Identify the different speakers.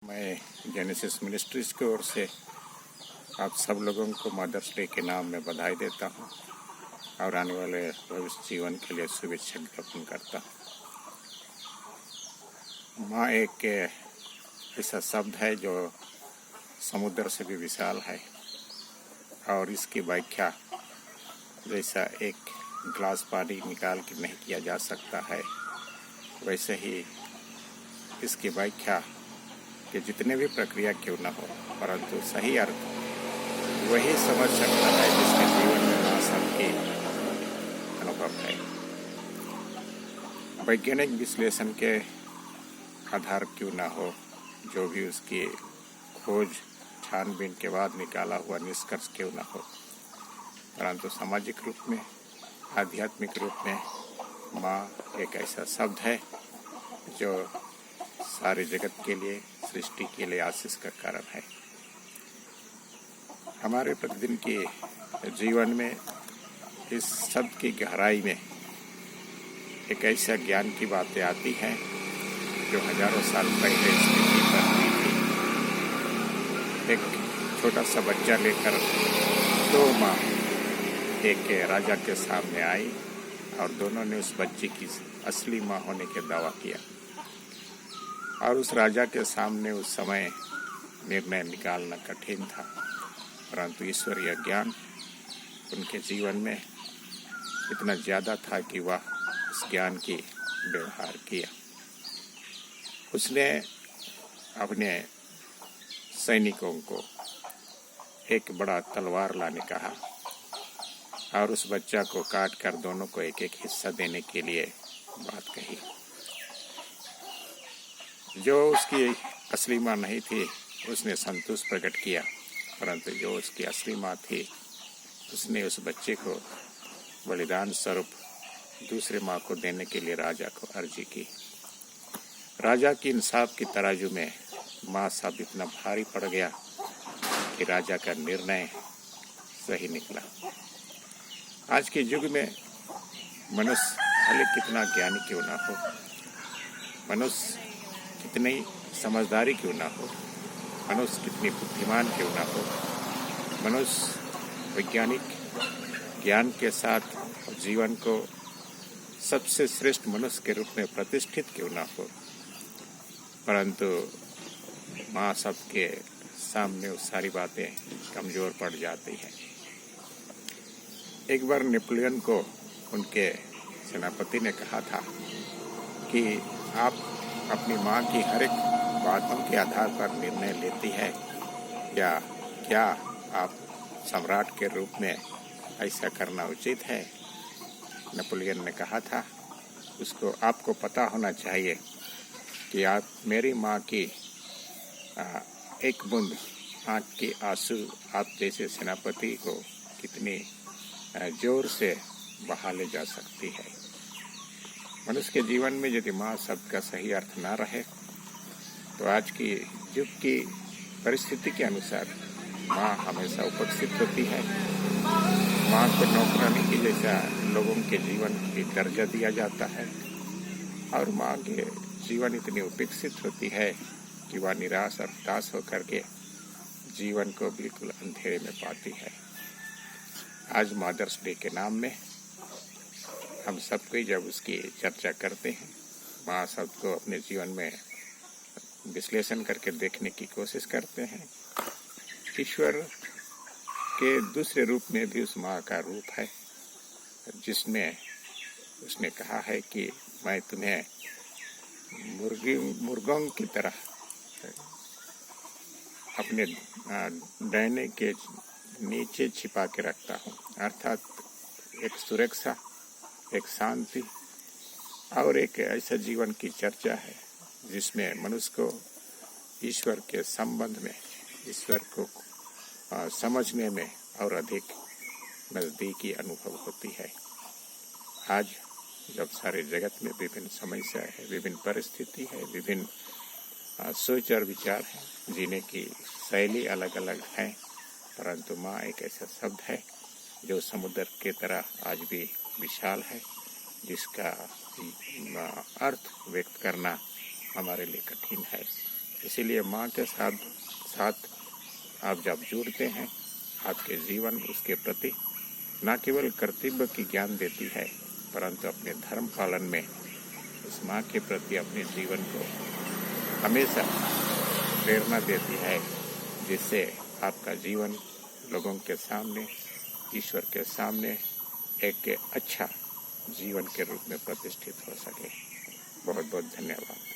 Speaker 1: मैं genesis ministries की ओर से आप सब लोगों को मदर्स डे के नाम में बधाई देता हूं और आने वाले भविष्य जीवन के लिए शुभेच्छा ज्ञापन करता हूं। माँ एक ऐसा शब्द है जो समुद्र से भी विशाल है और इसकी व्याख्या जैसा एक गिलास पानी निकाल के नहीं किया जा सकता है, वैसे ही इसकी व्याख्या कि जितने भी प्रक्रिया क्यों न हो, परंतु सही अर्थ वही समझ सकता है जिसके जीवन में माँ सबके अनुभव है। वैज्ञानिक विश्लेषण के आधार क्यों न हो, जो भी उसकी खोज छानबीन के बाद निकाला हुआ निष्कर्ष क्यों न हो, परंतु सामाजिक रूप में, आध्यात्मिक रूप में माँ एक ऐसा शब्द है जो सारे जगत के लिए, सृष्टि के लिए आशीष का कारण है। हमारे प्रतिदिन के जीवन में इस शब्द की गहराई में एक ऐसा ज्ञान की बातें आती हैं जो हजारों साल पहले इस पृथ्वी पर हुई थी। एक छोटा सा बच्चा लेकर दो माँ एक राजा के सामने आई और दोनों ने उस बच्चे की असली माँ होने का दावा किया और उस राजा के सामने उस समय निर्णय निकालना कठिन था, परंतु ईश्वरीय ज्ञान उनके जीवन में इतना ज़्यादा था कि वह उस ज्ञान की व्यवहार किया। उसने अपने सैनिकों को एक बड़ा तलवार लाने कहा और उस बच्चा को काट कर दोनों को एक एक हिस्सा देने के लिए बात कही। जो उसकी असली माँ नहीं थी उसने संतोष प्रकट किया, परंतु जो उसकी असली माँ थी उसने उस बच्चे को बलिदान स्वरूप दूसरे माँ को देने के लिए राजा को अर्जी की। राजा की इंसाफ की तराजू में माँ साहब इतना भारी पड़ गया कि राजा का निर्णय सही निकला। आज के युग में मनुष्य भले कितना ज्ञानी क्यों ना हो, मनुष्य कितनी समझदारी क्यों ना हो, मनुष्य कितनी बुद्धिमान क्यों ना हो, मनुष्य वैज्ञानिक ज्ञान के साथ जीवन को सबसे श्रेष्ठ मनुष्य के रूप में प्रतिष्ठित क्यों ना हो, परंतु माँ सबके सामने वो सारी बातें कमज़ोर पड़ जाती हैं। एक बार नेपोलियन को उनके सेनापति ने कहा था कि आप अपनी माँ की हर एक बातों के आधार पर निर्णय लेती है या क्या आप सम्राट के रूप में ऐसा करना उचित है। नेपोलियन ने कहा था उसको आपको पता होना चाहिए कि आप मेरी माँ की एक बूंद आँख के आंसू आप जैसे सेनापति को कितनी जोर से बहा ले जा सकती है। मनुष्य के जीवन में यदि माँ शब्द का सही अर्थ ना रहे तो आज की युग की परिस्थिति के अनुसार माँ हमेशा उपेक्षित होती है। माँ को नौकरानी की जैसा लोगों के जीवन की दर्जा दिया जाता है और माँ के जीवन इतनी उपेक्षित होती है कि वह निराश और हताश होकर के जीवन को बिल्कुल अंधेरे में पाती है। आज मदर्स डे के नाम में हम सबको जब उसकी चर्चा करते हैं, माँ शब्द को अपने जीवन में विश्लेषण करके देखने की कोशिश करते हैं। ईश्वर के दूसरे रूप में भी उस माँ का रूप है जिसमें उसने कहा है कि मैं तुम्हें मुर्गों की तरह अपने डैने के नीचे छिपा के रखता हूँ, अर्थात एक सुरक्षा, एक शांति और एक ऐसा जीवन की चर्चा है जिसमें मनुष्य को ईश्वर के संबंध में, ईश्वर को समझने में और अधिक नज़दीकी अनुभव होती है। आज जब सारे जगत में विभिन्न समस्याएं हैं, विभिन्न परिस्थिति है, विभिन्न सोच और विचार हैं, जीने की शैली अलग अलग है, परंतु माँ एक ऐसा शब्द है जो समुद्र की तरह आज भी विशाल है, जिसका अर्थ व्यक्त करना हमारे लिए कठिन है। इसीलिए माँ के साथ साथ आप जब जुड़ते हैं, आपके जीवन उसके प्रति न केवल कर्तव्य की ज्ञान देती है, परंतु अपने धर्म पालन में उस माँ के प्रति अपने जीवन को हमेशा प्रेरणा देती है, जिससे आपका जीवन लोगों के सामने, ईश्वर के सामने एक अच्छा जीवन के रूप में प्रतिष्ठित हो सके। बहुत बहुत धन्यवाद।